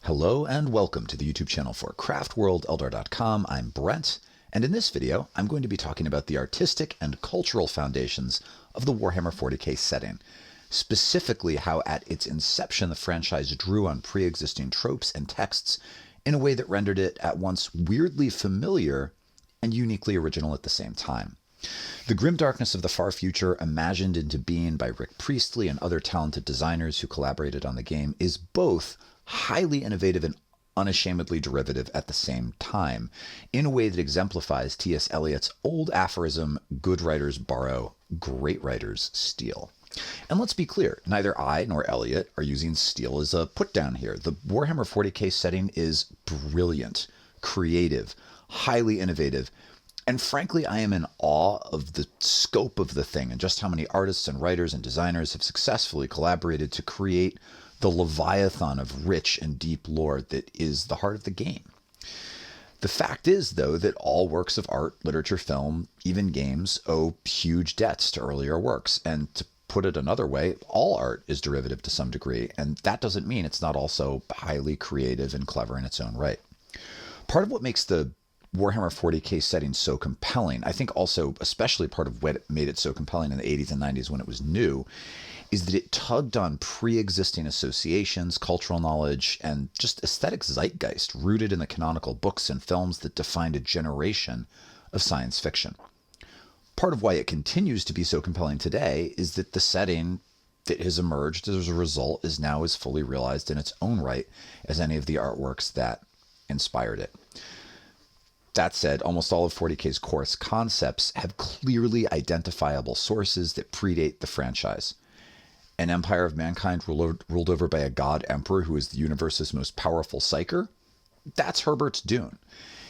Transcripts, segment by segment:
Hello and welcome to the YouTube channel for craftworldeldar.com. I'm Brent, and in this video I'm going to be talking about the artistic and cultural foundations of the Warhammer 40k setting, specifically how at its inception the franchise drew on pre-existing tropes and texts in a way that rendered it at once weirdly familiar and uniquely original at the same time. The grim darkness of the far future, imagined into being by Rick Priestley and other talented designers who collaborated on the game, is both highly innovative and unashamedly derivative at the same time, in a way that exemplifies T.S. Eliot's old aphorism, "Good writers borrow, great writers steal." And let's be clear, neither I nor Eliot are using steal as a put-down here. The Warhammer 40k setting is brilliant, creative, highly innovative, and frankly, I am in awe of the scope of the thing and just how many artists and writers and designers have successfully collaborated to create the leviathan of rich and deep lore that is the heart of the game. The fact is, though, that all works of art, literature, film, even games, owe huge debts to earlier works. And to put it another way, all art is derivative to some degree, and that doesn't mean it's not also highly creative and clever in its own right. Part of what makes the Warhammer 40k setting so compelling, I think also especially part of what made it so compelling in the 80s and 90s when it was new, is that it tugged on pre-existing associations, cultural knowledge, and just aesthetic zeitgeist rooted in the canonical books and films that defined a generation of science fiction. Part of why it continues to be so compelling today is that the setting that has emerged as a result is now as fully realized in its own right as any of the artworks that inspired it. That said, almost all of 40k's core concepts have clearly identifiable sources that predate the franchise. An empire of mankind ruled over by a god emperor who is the universe's most powerful psyker? That's Herbert's Dune.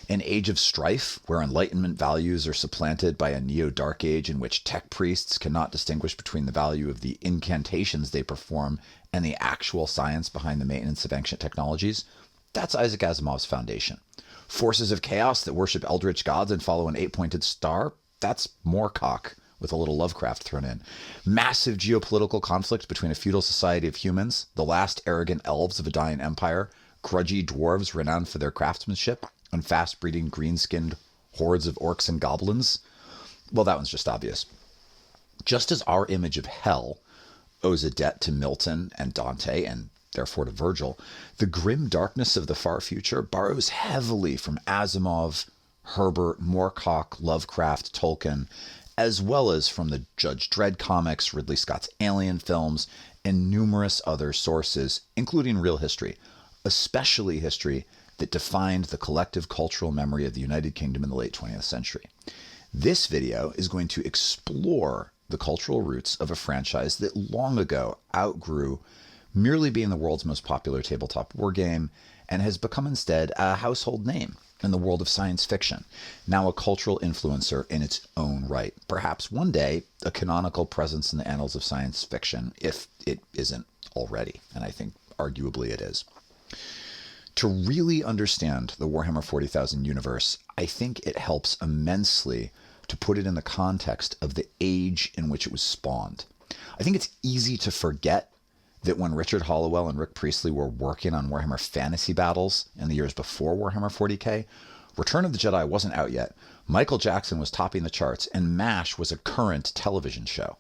An age of strife where enlightenment values are supplanted by a neo-dark age in which tech priests cannot distinguish between the value of the incantations they perform and the actual science behind the maintenance of ancient technologies? That's Isaac Asimov's foundation. Forces of chaos that worship eldritch gods and follow an 8-pointed star? That's Moorcock, with a little Lovecraft thrown in. Massive geopolitical conflict between a feudal society of humans, the last arrogant elves of a dying empire, grudgy dwarves renowned for their craftsmanship, and fast-breeding green-skinned hordes of orcs and goblins? Well, that one's just obvious. Just as our image of hell owes a debt to Milton and Dante, and therefore to Virgil, the grim darkness of the far future borrows heavily from Asimov, Herbert, Moorcock, Lovecraft, Tolkien, as well as from the Judge Dredd comics, Ridley Scott's Alien films, and numerous other sources, including real history, especially history that defined the collective cultural memory of the United Kingdom in the late 20th century. This video is going to explore the cultural roots of a franchise that long ago outgrew merely being the world's most popular tabletop wargame and has become instead a household name in the world of science fiction, now a cultural influencer in its own right. Perhaps one day a canonical presence in the annals of science fiction, if it isn't already, and I think arguably it is. To really understand the Warhammer 40,000 universe, I think it helps immensely to put it in the context of the age in which it was spawned. I think it's easy to forget that when Richard Hollowell and Rick Priestley were working on Warhammer Fantasy Battles in the years before Warhammer 40k, Return of the Jedi wasn't out yet, Michael Jackson was topping the charts, and MASH was a current television show.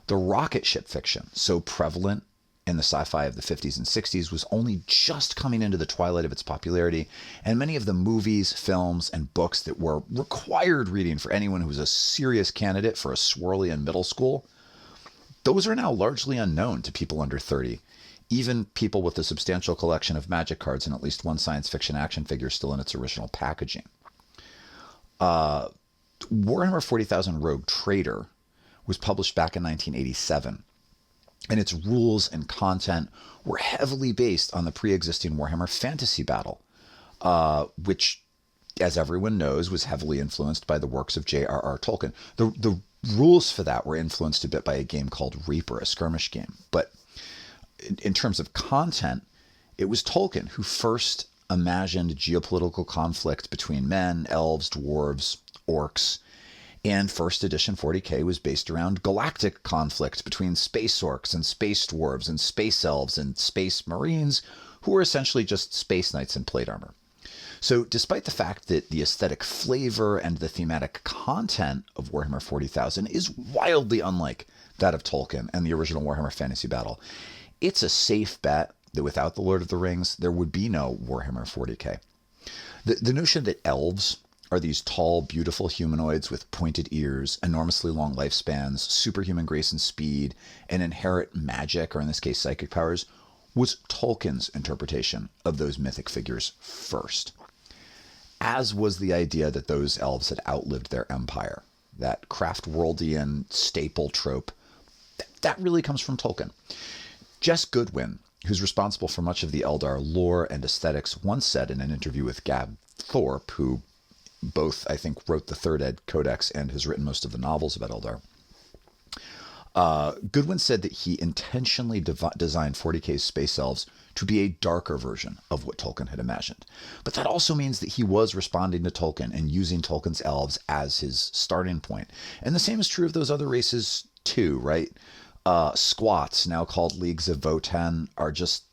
The rocket ship fiction, so prevalent in the sci-fi of the 50s and 60s, was only just coming into the twilight of its popularity, and many of the movies, films, and books that were required reading for anyone who was a serious candidate for a swirly in middle school, those are now largely unknown to people under 30, even people with a substantial collection of magic cards and at least one science fiction action figure still in its original packaging. Warhammer 40,000 Rogue Trader was published back in 1987, and its rules and content were heavily based on the pre-existing Warhammer Fantasy Battle, which, as everyone knows, was heavily influenced by the works of J.R.R. Tolkien. The rules for that were influenced a bit by a game called Reaper, a skirmish game. But in terms of content, it was Tolkien who first imagined geopolitical conflict between men, elves, dwarves, orcs And first edition 40k was based around galactic conflict between space orcs and space dwarves and space elves and space marines, who were essentially just space knights in plate armor. So despite the fact that the aesthetic flavor and the thematic content of Warhammer 40,000 is wildly unlike that of Tolkien and the original Warhammer Fantasy Battle, it's a safe bet that without the Lord of the Rings, there would be no Warhammer 40k. The notion that elves are these tall, beautiful humanoids with pointed ears, enormously long lifespans, superhuman grace and speed, and inherent magic, or in this case psychic powers, was Tolkien's interpretation of those mythic figures first. As was the idea that those elves had outlived their empire. That craft-worldian staple trope, that really comes from Tolkien. Jess Goodwin, who's responsible for much of the Eldar lore and aesthetics, once said in an interview with Gab Thorpe, who both, I think, wrote the Third Ed Codex and has written most of the novels about Eldar. Goodwin said that he intentionally designed 40k's space elves to be a darker version of what Tolkien had imagined. But that also means that he was responding to Tolkien and using Tolkien's elves as his starting point. And the same is true of those other races too, right? Squats, now called Leagues of Votan, are just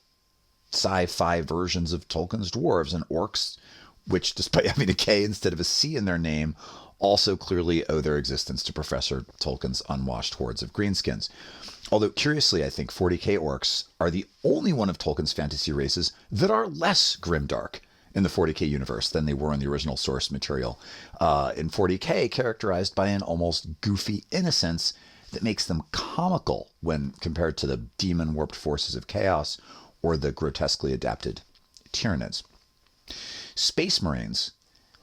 sci-fi versions of Tolkien's dwarves, and orcs, which despite having a K instead of a C in their name, also clearly owe their existence to Professor Tolkien's unwashed hordes of greenskins. Although, curiously, I think 40k orcs are the only one of Tolkien's fantasy races that are less grimdark in the 40k universe than they were in the original source material. In 40k, characterized by an almost goofy innocence that makes them comical when compared to the demon-warped forces of chaos or the grotesquely adapted Tyranids. Space Marines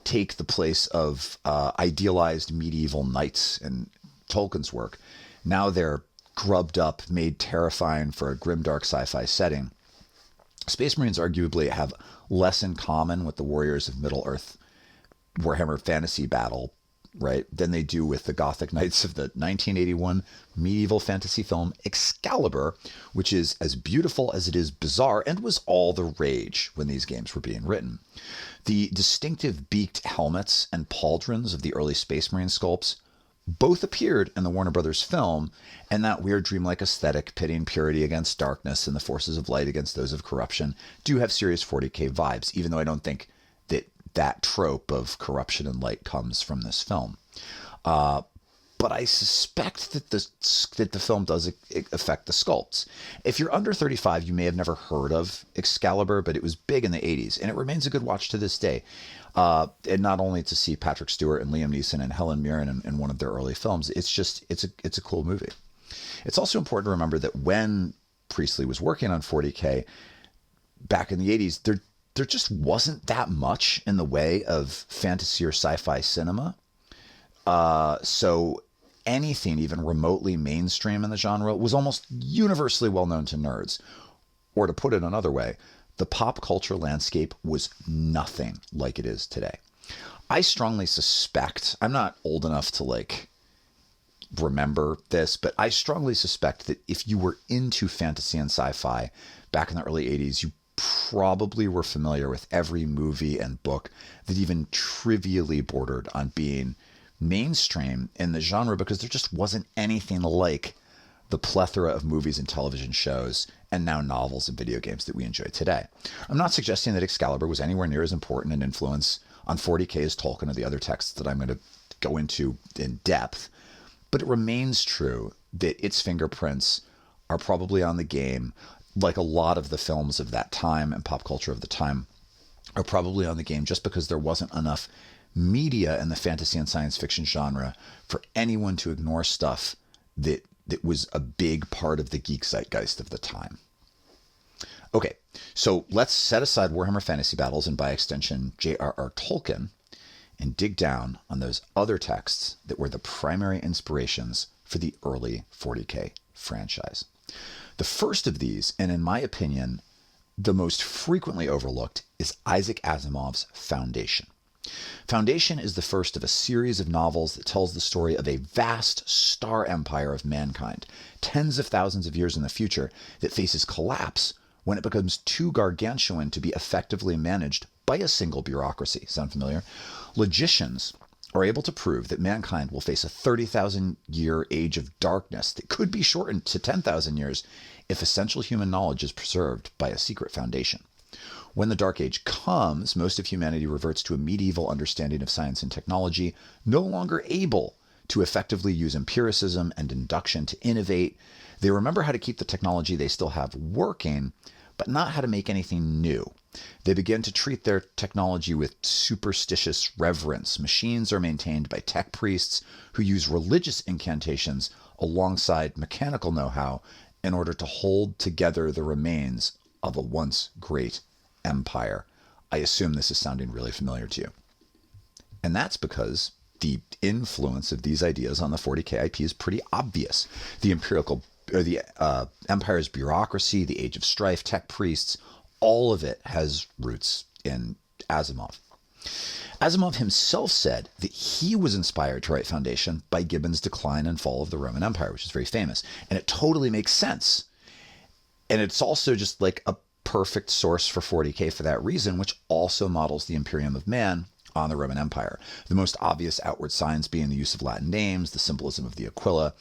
take the place of idealized medieval knights in Tolkien's work. Now they're grubbed up, made terrifying for a grimdark sci-fi setting. Space Marines arguably have less in common with the warriors of Middle-earth Warhammer Fantasy Battle, right, than they do with the Gothic Knights of the 1981 medieval fantasy film Excalibur, which is as beautiful as it is bizarre and was all the rage when these games were being written. The distinctive beaked helmets and pauldrons of the early Space Marine sculpts both appeared in the Warner Brothers film, and that weird dreamlike aesthetic pitting purity against darkness and the forces of light against those of corruption do have serious 40k vibes, even though I don't think that trope of corruption and light comes from this film. But I suspect that the film does affect the sculpts. If you're under 35, you may have never heard of Excalibur, but it was big in the 80s, and it remains a good watch to this day. And not only to see Patrick Stewart and Liam Neeson and Helen Mirren in one of their early films, it's a cool movie. It's also important to remember that when Priestley was working on 40k back in the 80s, there just wasn't that much in the way of fantasy or sci-fi cinema. So anything even remotely mainstream in the genre was almost universally well known to nerds. Or to put it another way, the pop culture landscape was nothing like it is today. I strongly suspect, I'm not old enough to remember this, but I strongly suspect that if you were into fantasy and sci-fi back in the early 80s, you probably were familiar with every movie and book that even trivially bordered on being mainstream in the genre, because there just wasn't anything like the plethora of movies and television shows and now novels and video games that we enjoy today. I'm not suggesting that Excalibur was anywhere near as important an influence on 40k as Tolkien or the other texts that I'm going to go into in depth, but it remains true that its fingerprints are probably on the game, like a lot of the films of that time and pop culture of the time are probably on the game, just because there wasn't enough media in the fantasy and science fiction genre for anyone to ignore stuff that was a big part of the geek zeitgeist of the time. Okay, so let's set aside Warhammer Fantasy Battles and by extension J.R.R. Tolkien and dig down on those other texts that were the primary inspirations for the early 40k franchise. The first of these, and in my opinion, the most frequently overlooked, is Isaac Asimov's Foundation. Foundation is the first of a series of novels that tells the story of a vast star empire of mankind, tens of thousands of years in the future, that faces collapse when it becomes too gargantuan to be effectively managed by a single bureaucracy. Sound familiar? Logicians are able to prove that mankind will face a 30,000 year age of darkness that could be shortened to 10,000 years if essential human knowledge is preserved by a secret foundation. When the Dark Age comes, most of humanity reverts to a medieval understanding of science and technology, no longer able to effectively use empiricism and induction to innovate. They remember how to keep the technology they still have working, but not how to make anything new. They begin to treat their technology with superstitious reverence. Machines are maintained by tech priests who use religious incantations alongside mechanical know-how in order to hold together the remains of a once great empire. I assume this is sounding really familiar to you. And that's because the influence of these ideas on the 40K IP is pretty obvious. The empire's bureaucracy, the Age of Strife, tech priests, all of it has roots in Asimov. Asimov himself said that he was inspired to write Foundation by Gibbon's Decline and Fall of the Roman Empire, which is very famous. And it totally makes sense. And it's also just like a perfect source for 40K for that reason, which also models the Imperium of Man on the Roman Empire. The most obvious outward signs being the use of Latin names, the symbolism of the Aquila.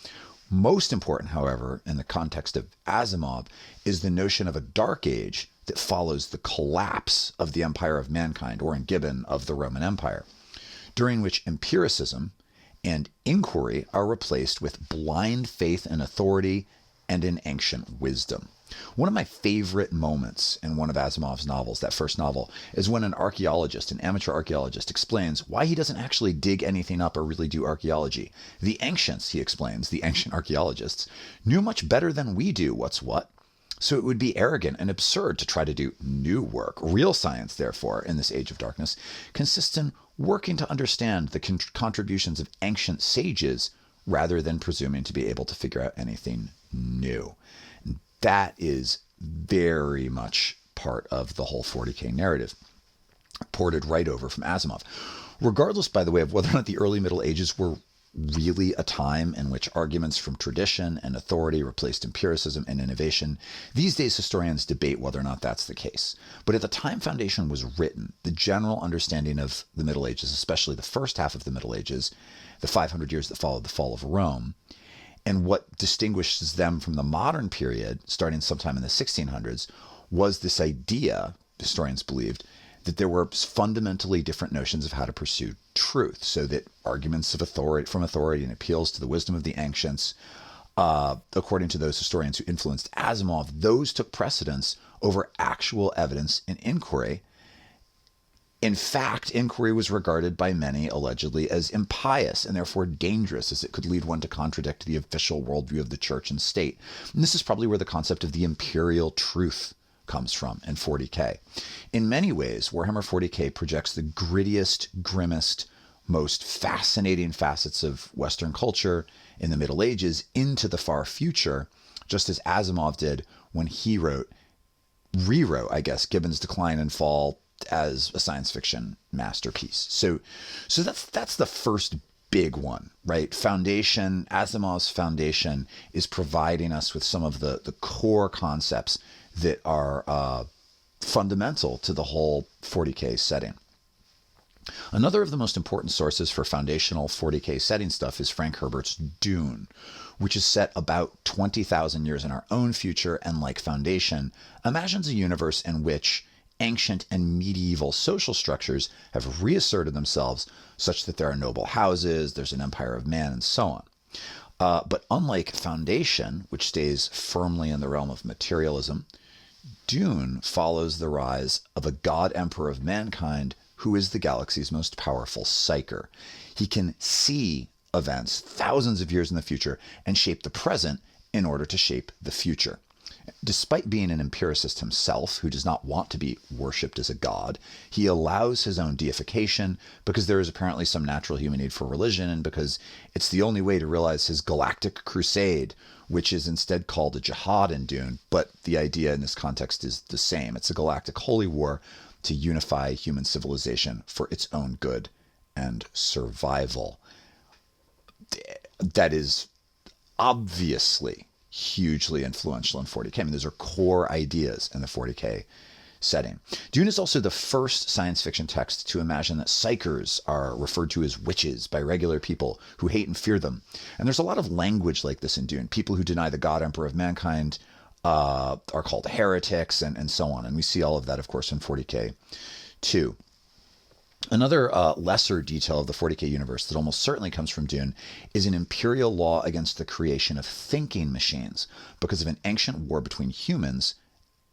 Most important, however, in the context of Asimov, is the notion of a dark age that follows the collapse of the empire of mankind, or in Gibbon, of the Roman Empire, during which empiricism and inquiry are replaced with blind faith in authority and in ancient wisdom. One of my favorite moments in one of Asimov's novels, that first novel, is when an archaeologist, an amateur archaeologist, explains why he doesn't actually dig anything up or really do archaeology. The ancients, he explains, the ancient archaeologists, knew much better than we do what's what. So it would be arrogant and absurd to try to do new work. Real science, therefore, in this age of darkness, consists in working to understand the contributions of ancient sages rather than presuming to be able to figure out anything new. That is very much part of the whole 40K narrative, ported right over from Asimov. Regardless, by the way, of whether or not the early Middle Ages were really a time in which arguments from tradition and authority replaced empiricism and innovation, these days historians debate whether or not that's the case. But at the time Foundation was written, the general understanding of the Middle Ages, especially the first half of the Middle Ages, the 500 years that followed the fall of Rome, and what distinguishes them from the modern period, starting sometime in the 1600s, was this idea, historians believed, that there were fundamentally different notions of how to pursue truth, so that arguments of authority and appeals to the wisdom of the ancients, according to those historians who influenced Asimov, those took precedence over actual evidence and inquiry. In fact, inquiry was regarded by many, allegedly, as impious and therefore dangerous, as it could lead one to contradict the official worldview of the church and state. And this is probably where the concept of the imperial truth comes from in 40K. In many ways, Warhammer 40K projects the grittiest, grimmest, most fascinating facets of Western culture in the Middle Ages into the far future, just as Asimov did when he rewrote, I guess, Gibbon's Decline and Fall as a science fiction masterpiece. So that's the first big one, right? Foundation, Asimov's Foundation is providing us with some of the core concepts that are fundamental to the whole 40K setting. Another of the most important sources for foundational 40K setting stuff is Frank Herbert's Dune, which is set about 20,000 years in our own future and, like Foundation, imagines a universe in which ancient and medieval social structures have reasserted themselves such that there are noble houses, there's an empire of man, and so on. But unlike Foundation, which stays firmly in the realm of materialism, Dune follows the rise of a god emperor of mankind who is the galaxy's most powerful psyker. He can see events thousands of years in the future and shape the present in order to shape the future. Despite being an empiricist himself, who does not want to be worshipped as a god, he allows his own deification because there is apparently some natural human need for religion, and because it's the only way to realize his galactic crusade, which is instead called a jihad in Dune, but the idea in this context is the same. It's a galactic holy war to unify human civilization for its own good and survival. That is obviously hugely influential in 40K. I mean, those are core ideas in the 40K setting. Dune is also the first science fiction text to imagine that psychers are referred to as witches by regular people who hate and fear them. And there's a lot of language like this in Dune. People who deny the God Emperor of mankind are called heretics and so on. And we see all of that, of course, in 40K too. Another lesser detail of the 40K universe that almost certainly comes from Dune is an imperial law against the creation of thinking machines because of an ancient war between humans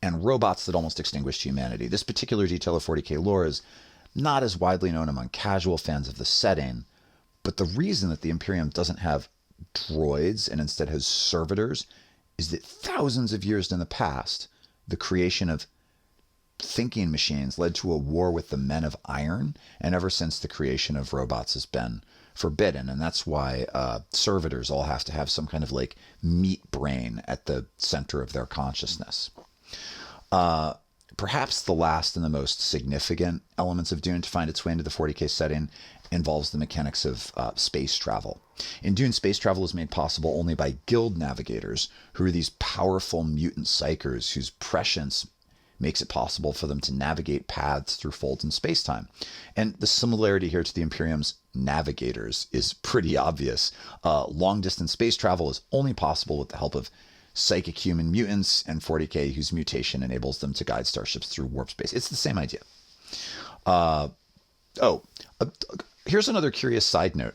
and robots that almost extinguished humanity. This particular detail of 40K lore is not as widely known among casual fans of the setting, but the reason that the Imperium doesn't have droids and instead has servitors is that thousands of years in the past, the creation of thinking machines led to a war with the men of iron, and ever since the creation of robots has been forbidden. And that's why servitors all have to have some kind of like meat brain at the center of their consciousness. Perhaps the last and the most significant elements of Dune to find its way into the 40K setting involves the mechanics of space travel. In Dune, space travel is made possible only by guild navigators, who are these powerful mutant psychers whose prescience makes it possible for them to navigate paths through folds in space-time. And the similarity here to the Imperium's navigators is pretty obvious. Long-distance space travel is only possible with the help of psychic human mutants and 40K, whose mutation enables them to guide starships through warp space. It's the same idea. Here's another curious side note.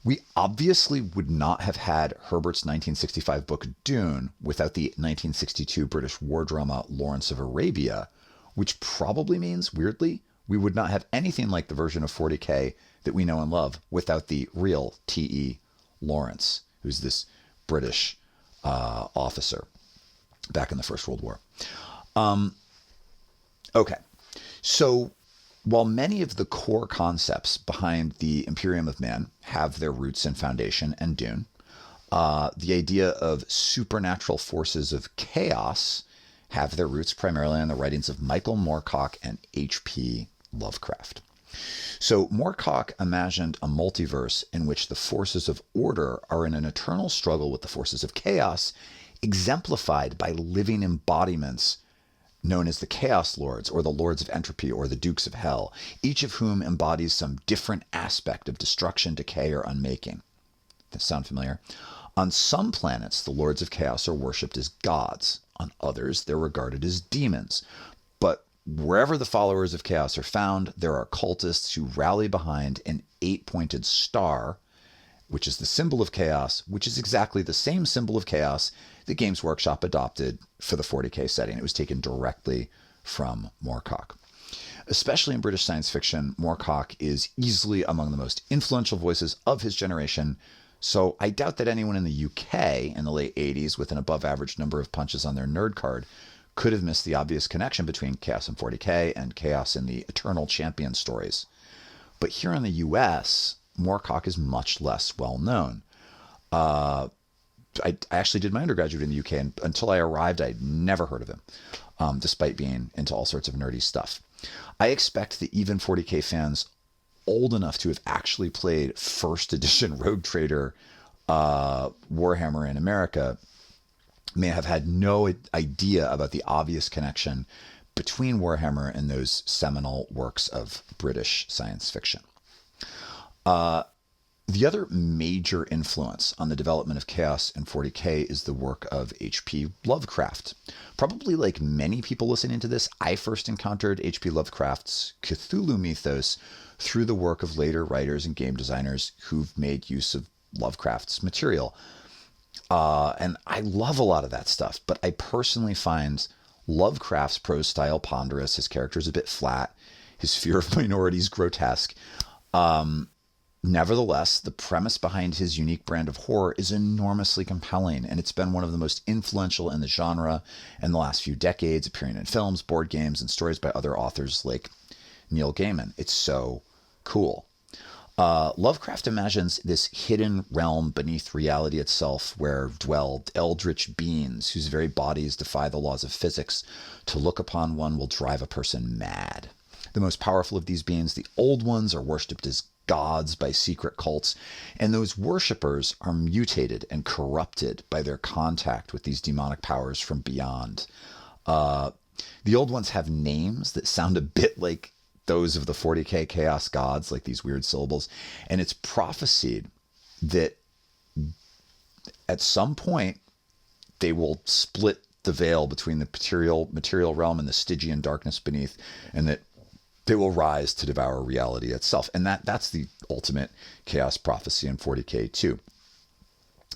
We obviously would not have had Herbert's 1965 book Dune without the 1962 British war drama Lawrence of Arabia, which probably means, weirdly, we would not have anything like the version of 40K that we know and love without the real T.E. Lawrence, who's this British officer back in the First World War. Okay, so while many of the core concepts behind the Imperium of Man have their roots in Foundation and Dune, the idea of supernatural forces of chaos have their roots primarily in the writings of Michael Moorcock and H.P. Lovecraft. So Moorcock imagined a multiverse in which the forces of order are in an eternal struggle with the forces of chaos, exemplified by living embodiments known as the Chaos Lords, or the Lords of Entropy, or the Dukes of Hell, each of whom embodies some different aspect of destruction, decay, or unmaking. Does that sound familiar? On some planets, the Lords of Chaos are worshipped as gods. On others, they're regarded as demons. But wherever the followers of Chaos are found, there are cultists who rally behind an 8-pointed star, which is the symbol of chaos, which is exactly the same symbol of chaos that Games Workshop adopted for the 40K setting. It was taken directly from Moorcock. Especially in British science fiction, Moorcock is easily among the most influential voices of his generation, so I doubt that anyone in the UK in the late 80s with an above average number of punches on their nerd card could have missed the obvious connection between Chaos in 40K and Chaos in the Eternal Champion stories. But here in the US, Moorcock is much less well known. I actually did my undergraduate in the UK, and until I arrived, I'd never heard of him, despite being into all sorts of nerdy stuff. I expect that even 40K fans old enough to have actually played first edition Rogue Trader Warhammer in America may have had no idea about the obvious connection between Warhammer and those seminal works of British science fiction. The other major influence on the development of Chaos in 40K is the work of H.P. Lovecraft. Probably like many people listening to this, I first encountered H.P. Lovecraft's Cthulhu mythos through the work of later writers and game designers who've made use of Lovecraft's material. And I love a lot of that stuff, but I personally find Lovecraft's prose style ponderous, his characters a bit flat, his fear of minorities grotesque. Nevertheless, the premise behind his unique brand of horror is enormously compelling, and it's been one of the most influential in the genre in the last few decades, appearing in films, board games, and stories by other authors like Neil Gaiman. It's so cool. Lovecraft imagines this hidden realm beneath reality itself where dwell eldritch beings whose very bodies defy the laws of physics. To look upon one will drive a person mad. The most powerful of these beings, the Old Ones, are worshipped as gods by secret cults, and those worshippers are mutated and corrupted by their contact with these demonic powers from beyond. The old ones have names that sound a bit like those of the 40k chaos gods, like these weird syllables. And it's prophesied that at some point they will split the veil between the material realm and the Stygian darkness beneath, and that they will rise to devour reality itself. And that's the ultimate chaos prophecy in 40k too.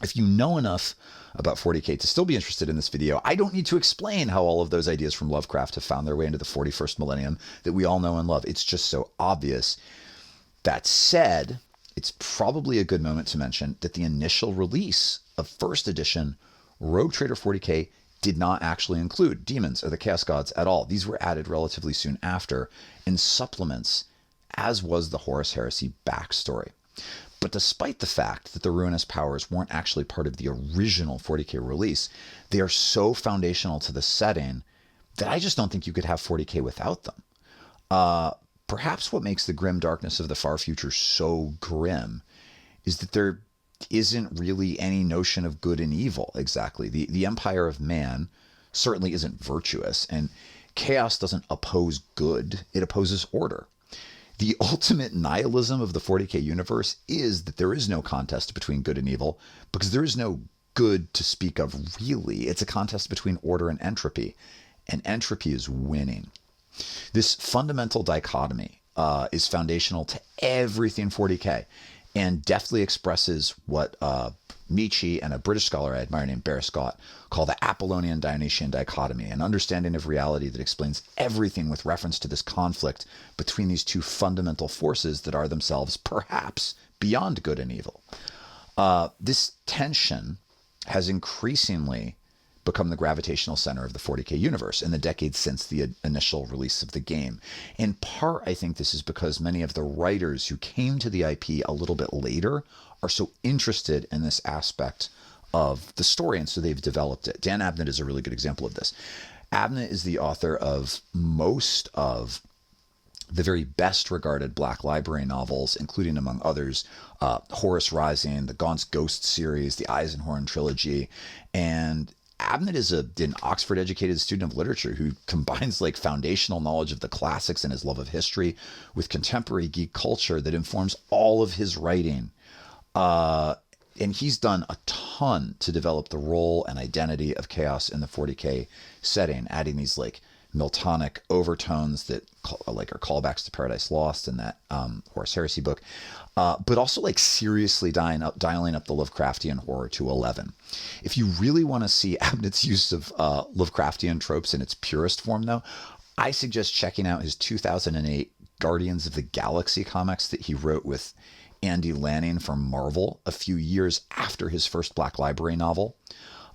If you know enough about 40k to still be interested in this video, I don't need to explain how all of those ideas from Lovecraft have found their way into the 41st millennium that we all know and love. It's just so obvious. That said, it's probably a good moment to mention that the initial release of first edition Rogue Trader 40k did not actually include demons or the chaos gods at all. These were added relatively soon after in supplements, as was the Horus Heresy backstory. But despite the fact that the ruinous powers weren't actually part of the original 40k release, they are so foundational to the setting that I just don't think you could have 40k without them. Perhaps what makes the grim darkness of the far future so grim is that there isn't really any notion of good and evil exactly. The empire of man certainly isn't virtuous, and chaos doesn't oppose good, it opposes order. The ultimate nihilism of the 40k universe is that there is no contest between good and evil, because there is no good to speak of really. It's a contest between order and entropy entropy is winning. This fundamental dichotomy is foundational to everything 40k, and deftly expresses what Nietzsche and a British scholar I admire named Barry Scott call the Apollonian-Dionysian dichotomy, an understanding of reality that explains everything with reference to this conflict between these two fundamental forces that are themselves perhaps beyond good and evil. This tension has increasingly become the gravitational center of the 40k universe in the decades since the initial release of the game. In part, I think this is because many of the writers who came to the IP a little bit later are so interested in this aspect of the story, and so they've developed it. Dan Abnett is a really good example of this. Abnett is the author of most of the very best regarded Black Library novels, including, among others, Horus Rising, the Gaunt's Ghost series, the Eisenhorn trilogy, and Abnett is an Oxford-educated student of literature who combines like foundational knowledge of the classics and his love of history with contemporary geek culture that informs all of his writing. And he's done a ton to develop the role and identity of chaos in the 40k setting, adding these like Miltonic overtones that are callbacks to Paradise Lost in that Horus Heresy book, but also like seriously dialing up the Lovecraftian horror to 11. If you really want to see Abnett's use of Lovecraftian tropes in its purest form, though, I suggest checking out his 2008 Guardians of the Galaxy comics that he wrote with Andy Lanning from Marvel a few years after his first Black Library novel.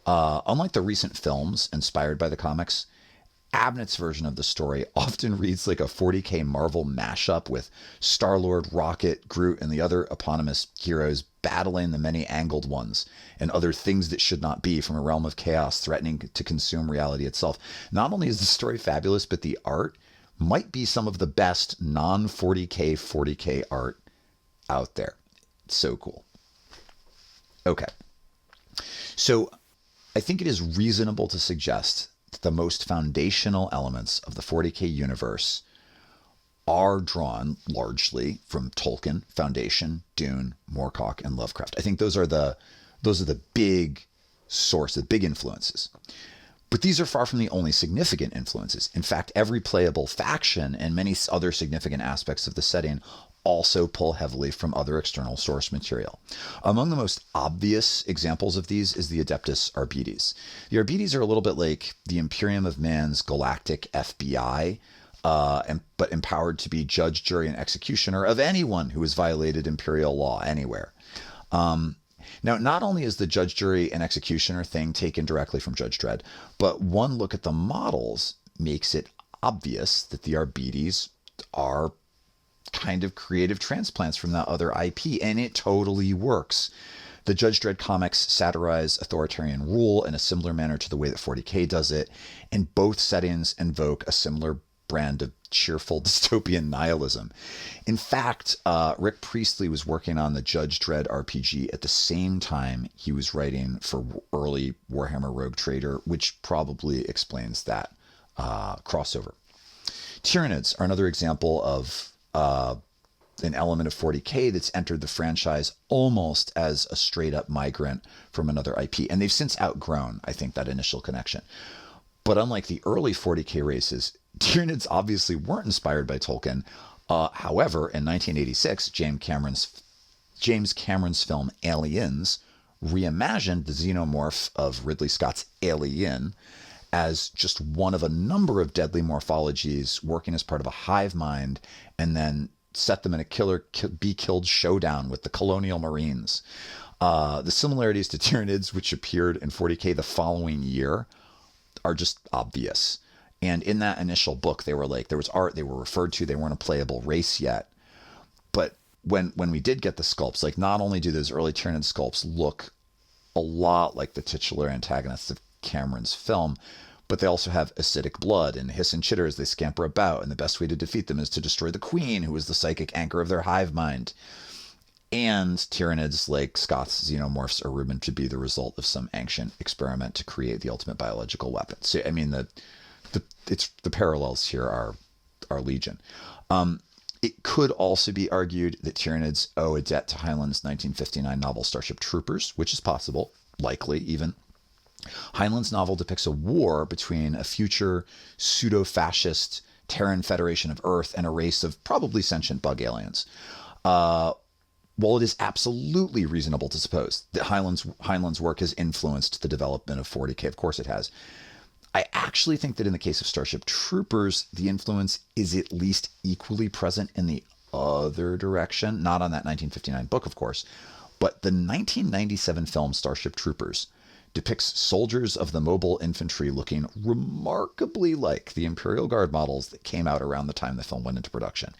Unlike the recent films inspired by the comics, Abnett's version of the story often reads like a 40k Marvel mashup with Star-Lord, Rocket, Groot, and the other eponymous heroes battling the many angled ones and other things that should not be from a realm of chaos threatening to consume reality itself. Not only is the story fabulous, but the art might be some of the best non-40k 40k art out there. It's so cool. Okay. So I think it is reasonable to suggest the most foundational elements of the 40k universe are drawn largely from Tolkien, Foundation, Dune, Moorcock, and Lovecraft. I think those are the big sources, the big influences. But these are far from the only significant influences. In fact, every playable faction and many other significant aspects of the setting also pull heavily from other external source material. Among the most obvious examples of these is the Adeptus Arbites. The Arbites are a little bit like the Imperium of Man's galactic FBI, but empowered to be judge, jury, and executioner of anyone who has violated imperial law anywhere. Now, not only is the judge, jury, and executioner thing taken directly from Judge Dredd, but one look at the models makes it obvious that the Arbites are kind of creative transplants from that other IP, and it totally works. The Judge Dredd comics satirize authoritarian rule in a similar manner to the way that 40k does it, and both settings invoke a similar brand of cheerful dystopian nihilism. In fact, Rick Priestley was working on the Judge Dredd RPG at the same time he was writing for early Warhammer Rogue Trader, which probably explains that crossover. Tyranids are another example of an element of 40K that's entered the franchise almost as a straight up migrant from another IP. And they've since outgrown, I think, that initial connection. But unlike the early 40K races, Tyranids obviously weren't inspired by Tolkien. However, in 1986, James Cameron's film Aliens reimagined the xenomorph of Ridley Scott's Alien as just one of a number of deadly morphologies working as part of a hive mind, and then set them in a be-killed showdown with the colonial marines. The similarities to Tyranids, which appeared in 40K the following year, are just obvious. And in that initial book, they were like, there was art, they were referred to, they weren't a playable race yet. But when we did get the sculpts, like, not only do those early Tyranid sculpts look a lot like the titular antagonists of Cameron's film, but they also have acidic blood and hiss and chitter as they scamper about, and the best way to defeat them is to destroy the queen, who is the psychic anchor of their hive mind. And Tyranids, like Scott's xenomorphs, are rumored to be the result of some ancient experiment to create the ultimate biological weapon. So, I mean, the parallels here are legion. It could also be argued that Tyranids owe a debt to Heinlein's 1959 novel Starship Troopers, which is possible, likely even. Heinlein's novel depicts a war between a future pseudo-fascist Terran Federation of Earth and a race of probably sentient bug aliens. While it is absolutely reasonable to suppose that Heinlein's work has influenced the development of 40K, of course it has, I actually think that in the case of Starship Troopers, the influence is at least equally present in the other direction. Not on that 1959 book, of course, but the 1997 film Starship Troopers depicts soldiers of the mobile infantry looking remarkably like the Imperial Guard models that came out around the time the film went into production.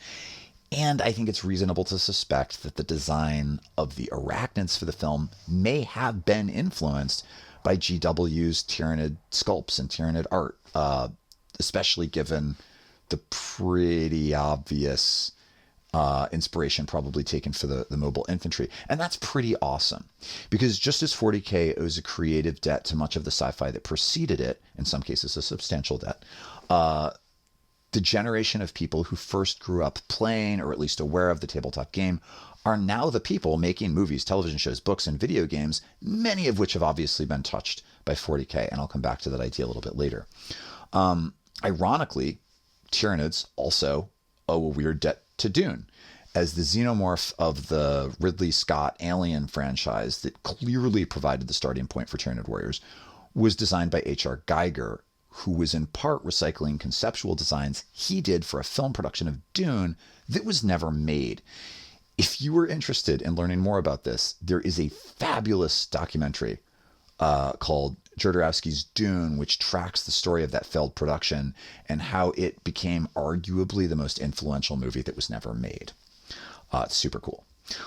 And I think it's reasonable to suspect that the design of the arachnids for the film may have been influenced by GW's Tyranid sculpts and Tyranid art, especially given the pretty obvious inspiration probably taken for the mobile infantry. And that's pretty awesome, because just as 40K owes a creative debt to much of the sci-fi that preceded it, in some cases a substantial debt, the generation of people who first grew up playing, or at least aware of, the tabletop game are now the people making movies, television shows, books, and video games, many of which have obviously been touched by 40K, and I'll come back to that idea a little bit later. Ironically, Tyranids also owe a weird debt to Dune, as the xenomorph of the Ridley Scott Alien franchise that clearly provided the starting point for Tyranid warriors was designed by H.R. Geiger, who was in part recycling conceptual designs he did for a film production of Dune that was never made. If you were interested in learning more about this, there is a fabulous documentary called Jodorowsky's Dune, which tracks the story of that failed production and how it became arguably the most influential movie that was never made. It's super cool.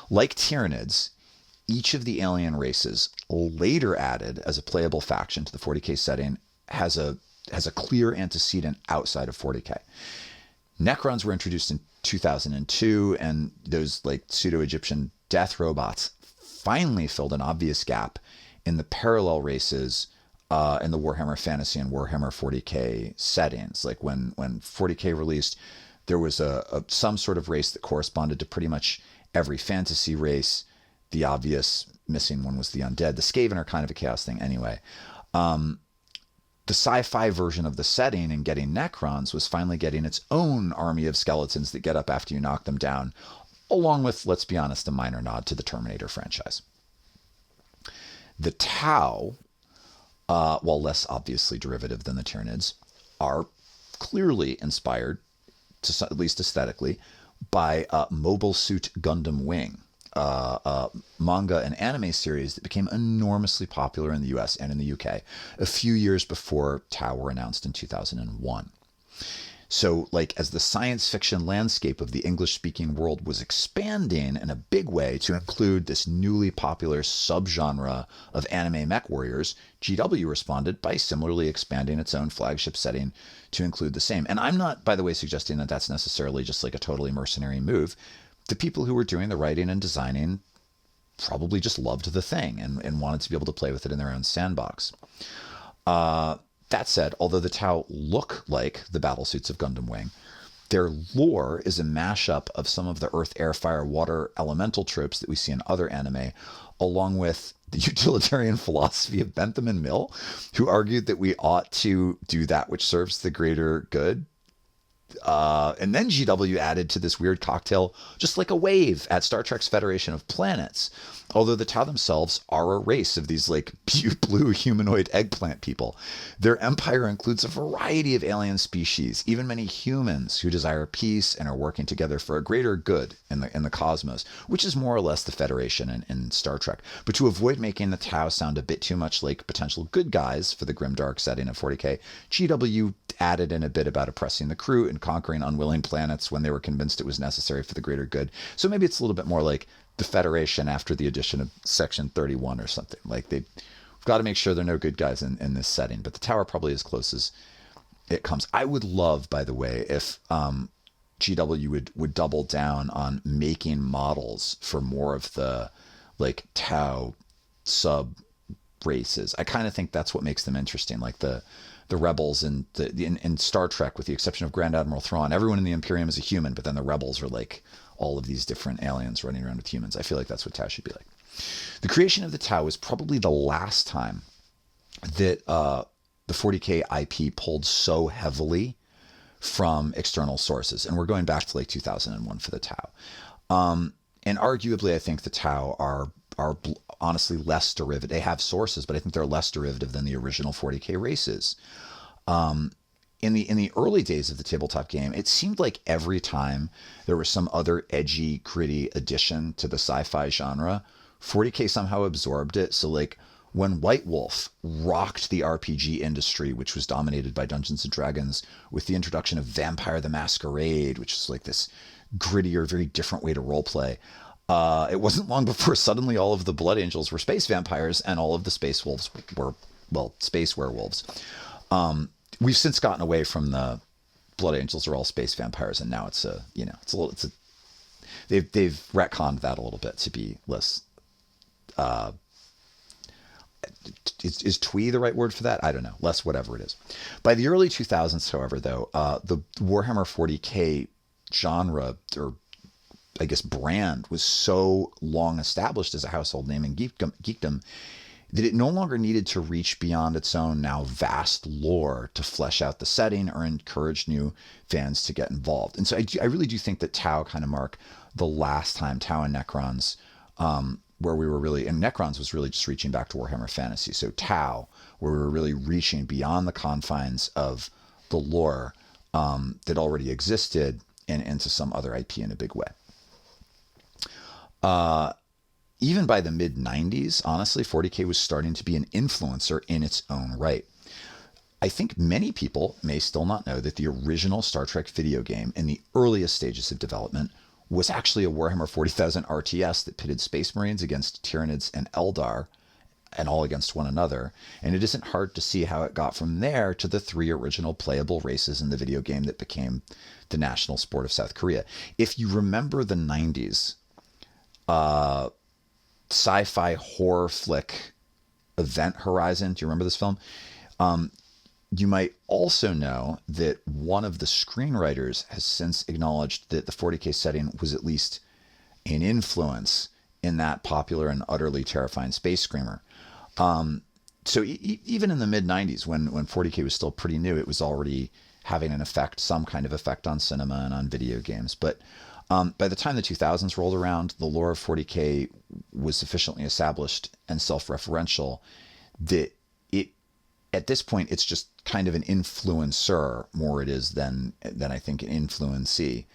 Like Tyranids, each of the alien races later added as a playable faction to the 40K setting has a clear antecedent outside of 40K. Necrons were introduced in 2002, and those like pseudo-Egyptian death robots finally filled an obvious gap in the parallel races in the Warhammer Fantasy and Warhammer 40K settings. Like when 40K released, there was some sort of race that corresponded to pretty much every fantasy race. The obvious missing one was the undead. The Skaven are kind of a chaos thing anyway. The sci-fi version of the setting in getting Necrons was finally getting its own army of skeletons that get up after you knock them down, along with, let's be honest, a minor nod to the Terminator franchise. The Tau, while less obviously derivative than the Tyranids, are clearly inspired, at least aesthetically, by Mobile Suit Gundam Wing, a manga and anime series that became enormously popular in the US and in the UK a few years before Tau were announced in 2001. So, like, as the science fiction landscape of the English-speaking world was expanding in a big way to include this newly popular subgenre of anime mech warriors, GW responded by similarly expanding its own flagship setting to include the same. And I'm not, by the way, suggesting that that's necessarily just like a totally mercenary move. The people who were doing the writing and designing probably just loved the thing and wanted to be able to play with it in their own sandbox. That That said, although the Tau look like the battlesuits of Gundam Wing, their lore is a mashup of some of the earth, air, fire, water elemental tropes that we see in other anime, along with the utilitarian philosophy of Bentham and Mill, who argued that we ought to do that which serves the greater good. And then GW added to this weird cocktail just like a wave at Star Trek's Federation of Planets. Although the Tau themselves are a race of these like blue humanoid eggplant people, their empire includes a variety of alien species, even many humans who desire peace and are working together for a greater good in the cosmos, which is more or less the Federation in Star Trek. But to avoid making the Tau sound a bit too much like potential good guys for the grimdark setting of 40K, GW added in a bit about oppressing the crew and conquering unwilling planets when they were convinced it was necessary for the greater good. So maybe it's a little bit more like the Federation after the addition of Section 31 or something. Like we've got to make sure there are no good guys in this setting, but the Tau are probably as close as it comes. I would love, by the way, if GW would double down on making models for more of the like Tau sub races. I kind of think that's what makes them interesting. Like the rebels in in Star Trek, with the exception of Grand Admiral Thrawn, everyone in the Imperium is a human, but then the rebels are like all of these different aliens running around with humans. I feel like that's what Tau should be like. The creation of the Tau was probably the last time that the 40K IP pulled so heavily from external sources, and we're going back to like 2001 for the Tau. And arguably, I think the Tau are honestly less derivative. They have sources, but I think they're less derivative than the original 40K races. In the early days of the tabletop game, it seemed like every time there was some other edgy, gritty addition to the sci-fi genre, 40K somehow absorbed it. So like when White Wolf rocked the RPG industry, which was dominated by Dungeons and Dragons, with the introduction of Vampire the Masquerade, which is like this grittier, very different way to roleplay. It wasn't long before suddenly all of the Blood Angels were space vampires and all of the Space Wolves were, well, space werewolves. We've since gotten away from the Blood Angels are all space vampires, and now they've retconned that a little bit to be less. Is twee the right word for that? I don't know. Less whatever it is. By the early 2000s, however, though, the Warhammer 40K genre, or I guess brand, was so long established as a household name in geekdom that it no longer needed to reach beyond its own now vast lore to flesh out the setting or encourage new fans to get involved. And so I really do think that Tau kind of mark the last time, Tau and Necrons, where we were really, and Necrons was really just reaching back to Warhammer Fantasy. So Tau, where we were really reaching beyond the confines of the lore that already existed and into some other IP in a big way. Even by the mid-90s, honestly, 40K was starting to be an influencer in its own right. I think many people may still not know that the original Star Trek video game in the earliest stages of development was actually a Warhammer 40,000 RTS that pitted Space Marines against Tyranids and Eldar, and all against one another. And it isn't hard to see how it got from there to the 3 original playable races in the video game that became the national sport of South Korea. If you remember the 90s, sci-fi horror flick Event Horizon. Do you remember this film? You might also know that one of the screenwriters has since acknowledged that the 40K setting was at least an influence in that popular and utterly terrifying space screamer. So even in the mid-90s, when 40K was still pretty new, it was already having an effect, some kind of effect on cinema and on video games. But by the time the 2000s rolled around, the lore of 40K was sufficiently established and self-referential that at this point, it's just kind of an influencer more it is than I think an influencee.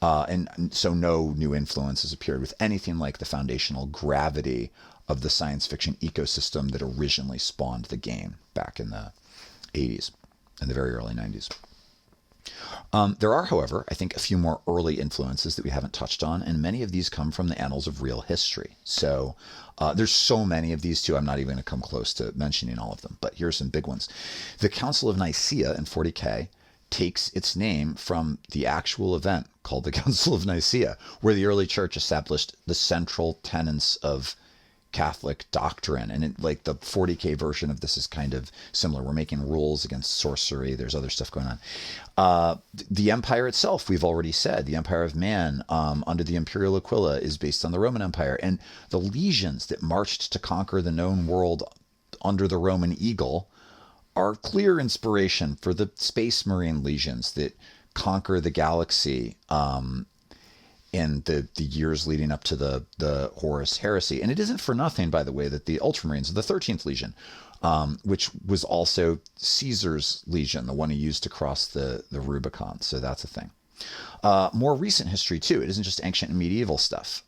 And so no new influences appeared with anything like the foundational gravity of the science fiction ecosystem that originally spawned the game back in the 80s and the very early 90s. There are, however, I think a few more early influences that we haven't touched on, and many of these come from the annals of real history. So there's so many of these too, I'm not even going to come close to mentioning all of them, but here are some big ones. The Council of Nicaea in 40K takes its name from the actual event called the Council of Nicaea, where the early church established the central tenets of Catholic doctrine. And like the 40K version of this is kind of similar. We're making rules against sorcery. There's other stuff going on. The empire itself, we've already said, the Empire of Man under the Imperial Aquila is based on the Roman Empire. And the legions that marched to conquer the known world under the Roman eagle are clear inspiration for the Space Marine legions that conquer the galaxy in the years leading up to the Horus Heresy. And it isn't for nothing, by the way, that the Ultramarines are the 13th Legion, which was also Caesar's Legion, the one he used to cross the Rubicon. So that's a thing. More recent history, too, it isn't just ancient and medieval stuff,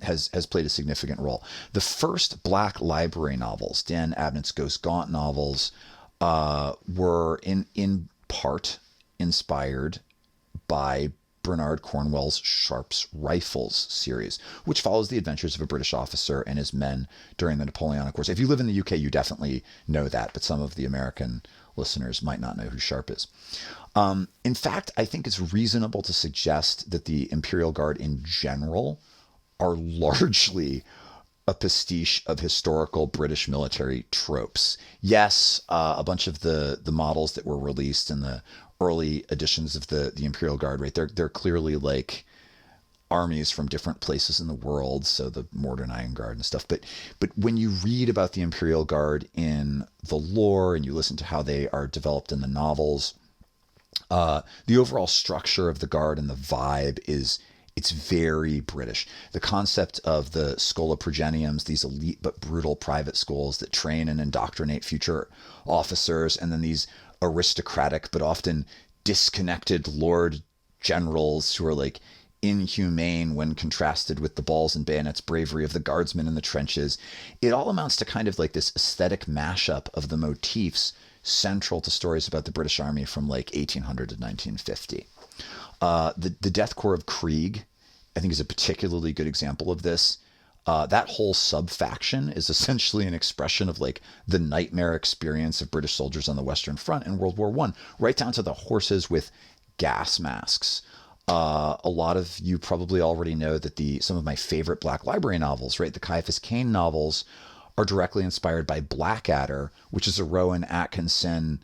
has played a significant role. The first Black Library novels, Dan Abnett's Ghost Gaunt novels, were in part inspired by Bernard Cornwell's Sharp's Rifles series, which follows the adventures of a British officer and his men during the Napoleonic Wars. If you live in the UK, you definitely know that, but some of the American listeners might not know who Sharp is. In fact, I think it's reasonable to suggest that the Imperial Guard in general are largely a pastiche of historical British military tropes. Yes, a bunch of the models that were released in the early editions of the Imperial Guard, right? They're clearly like armies from different places in the world, so the Mordor Iron Guard and stuff. But when you read about the Imperial Guard in the lore and you listen to how they are developed in the novels, the overall structure of the Guard and the vibe it's very British. The concept of the Schola Progeniums, these elite but brutal private schools that train and indoctrinate future officers, and then these aristocratic but often disconnected lord generals who are like inhumane when contrasted with the balls and bayonets bravery of the guardsmen in the trenches. It all amounts to kind of like this aesthetic mashup of the motifs central to stories about the British Army from like 1800 to 1950. The Death Corps of Krieg, I think, is a particularly good example of this. That whole sub-faction is essentially an expression of like the nightmare experience of British soldiers on the Western Front in World War I, right down to the horses with gas masks. A lot of you probably already know that some of my favorite Black Library novels, right, the Caiaphas Cain novels, are directly inspired by Blackadder, which is a Rowan Atkinson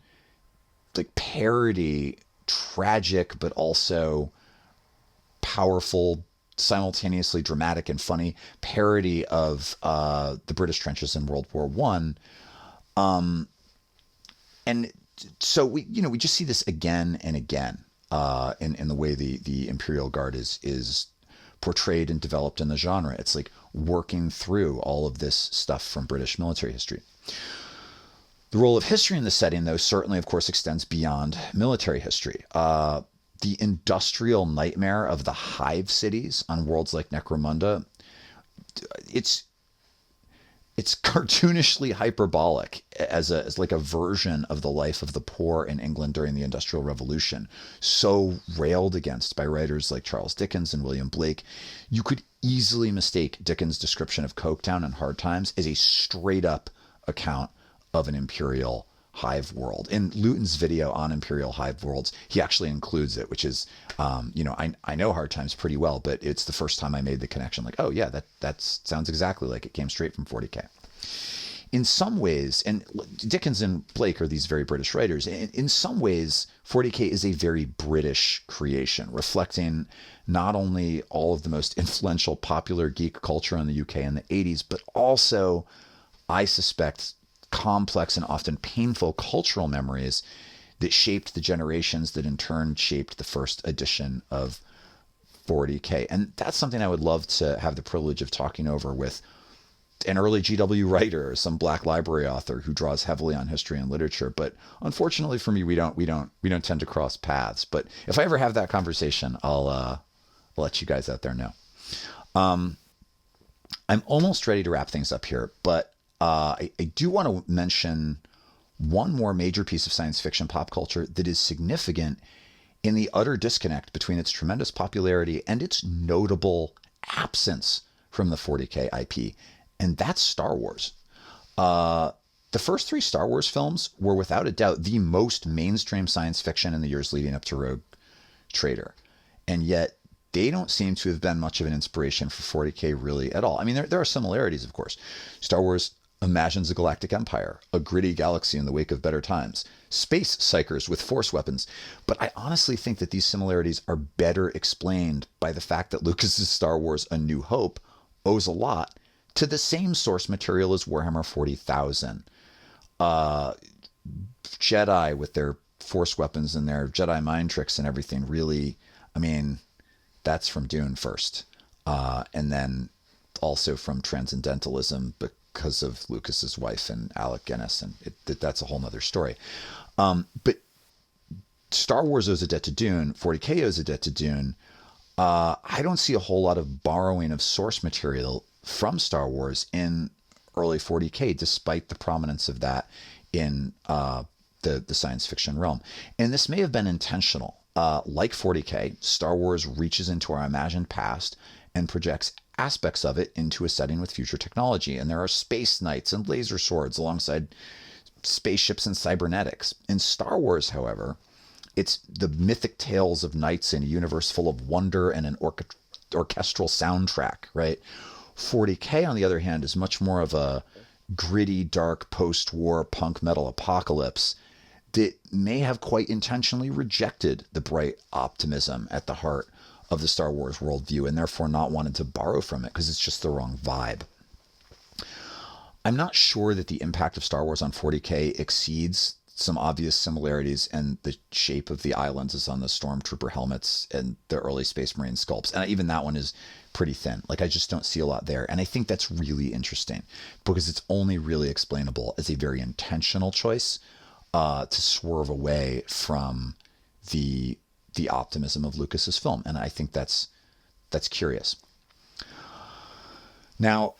like parody, tragic but also powerful, simultaneously dramatic and funny parody of the British trenches in World War I. And so we just see this again and again in the way the Imperial Guard is portrayed and developed in the genre. It's like working through all of this stuff from British military history. The role of history in the setting, though, certainly, of course, extends beyond military history. The industrial nightmare of the hive cities on worlds like Necromunda, it's cartoonishly hyperbolic as like a version of the life of the poor in England during the Industrial Revolution, so railed against by writers like Charles Dickens and William Blake. You could easily mistake Dickens' description of Coketown and Hard Times as a straight up account of an imperial hive world. In Luton's video on imperial hive worlds, he actually includes it, which is, I know Hard Times pretty well, but it's the first time I made the connection. Like, oh yeah, that sounds exactly like it came straight from 40K. In some ways, and Dickens and Blake are these very British writers, in some ways, 40K is a very British creation, reflecting not only all of the most influential popular geek culture in the UK in the 80s, but also, I suspect, complex and often painful cultural memories that shaped the generations that in turn shaped the first edition of 40K. And that's something I would love to have the privilege of talking over with an early GW writer or some Black Library author who draws heavily on history and literature. But unfortunately for me, we don't tend to cross paths. But if I ever have that conversation, I'll let you guys out there know. I'm almost ready to wrap things up here, but I do want to mention one more major piece of science fiction pop culture that is significant in the utter disconnect between its tremendous popularity and its notable absence from the 40K IP, and that's Star Wars. The first three Star Wars films were without a doubt the most mainstream science fiction in the years leading up to Rogue Trader, and yet they don't seem to have been much of an inspiration for 40K really at all. I mean, there are similarities, of course. Star Wars imagines a galactic empire, a gritty galaxy in the wake of better times, space psychers with force weapons. But I honestly think that these similarities are better explained by the fact that Lucas's Star Wars A New Hope owes a lot to the same source material as Warhammer 40,000. Jedi with their force weapons and their Jedi mind tricks and everything really, I mean, that's from Dune first. And then also from Transcendentalism because of Lucas's wife and Alec Guinness. And that's a whole nother story. But Star Wars owes a debt to Dune. 40K owes a debt to Dune. I don't see a whole lot of borrowing of source material from Star Wars in early 40K, despite the prominence of that in the science fiction realm. And this may have been intentional. Like 40K, Star Wars reaches into our imagined past and projects aspects of it into a setting with future technology. And there are space knights and laser swords alongside spaceships and cybernetics. In Star Wars, however, it's the mythic tales of knights in a universe full of wonder and an orchestral soundtrack, right? 40K, on the other hand, is much more of a gritty, dark, post-war punk metal apocalypse that may have quite intentionally rejected the bright optimism at the heart of the Star Wars worldview and therefore not wanted to borrow from it because it's just the wrong vibe. I'm not sure that the impact of Star Wars on 40K exceeds some obvious similarities, and the shape of the islands is on the Stormtrooper helmets and the early Space Marine sculpts. And even that one is pretty thin. Like, I just don't see a lot there. And I think that's really interesting because it's only really explainable as a very intentional choice to swerve away from the optimism of Lucas's film. And I think that's curious. Now,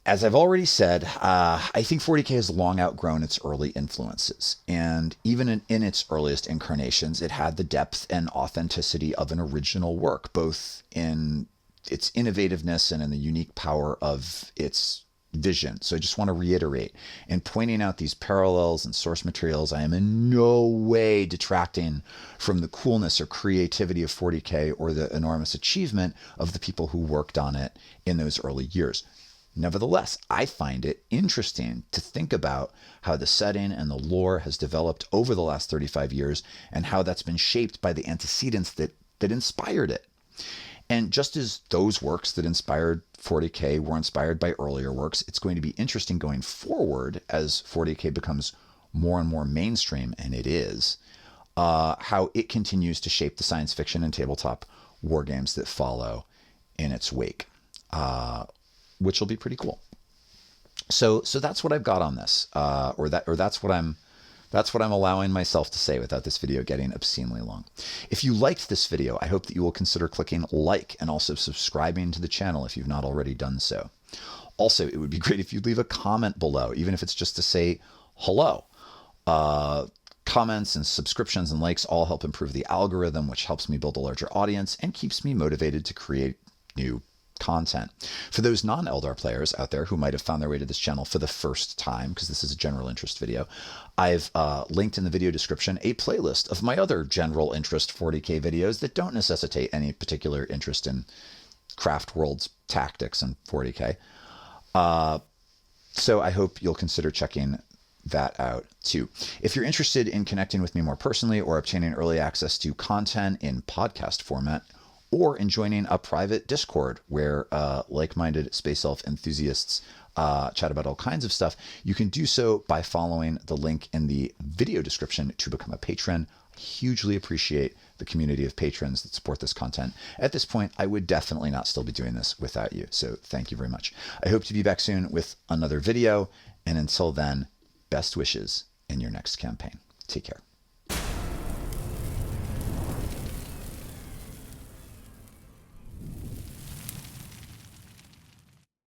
as I've already said, I think 40K has long outgrown its early influences. And even in its earliest incarnations, it had the depth and authenticity of an original work, both in its innovativeness and in the unique power of its vision. So I just want to reiterate, in pointing out these parallels and source materials, I am in no way detracting from the coolness or creativity of 40K or the enormous achievement of the people who worked on it in those early years. Nevertheless, I find it interesting to think about how the setting and the lore has developed over the last 35 years and how that's been shaped by the antecedents that inspired it. And just as those works that inspired 40K were inspired by earlier works, it's going to be interesting going forward as 40K becomes more and more mainstream, and it is, how it continues to shape the science fiction and tabletop war games that follow in its wake. Which will be pretty cool. So that's what I've got on this, or that's what I'm allowing myself to say without this video getting obscenely long. If you liked this video, I hope that you will consider clicking like and also subscribing to the channel if you've not already done so. Also, it would be great if you'd leave a comment below, even if it's just to say hello. Comments and subscriptions and likes all help improve the algorithm, which helps me build a larger audience and keeps me motivated to create new content. For those non-Eldar players out there who might have found their way to this channel for the first time, because this is a general interest video, I've linked in the video description a playlist of my other general interest 40K videos that don't necessitate any particular interest in Craft World's tactics and 40K. So I hope you'll consider checking that out too. If you're interested in connecting with me more personally or obtaining early access to content in podcast format, or in joining a private Discord where like-minded space elf enthusiasts chat about all kinds of stuff, you can do so by following the link in the video description to become a patron. I hugely appreciate the community of patrons that support this content. At this point, I would definitely not still be doing this without you, so thank you very much. I hope to be back soon with another video, and until then, best wishes in your next campaign. Take care.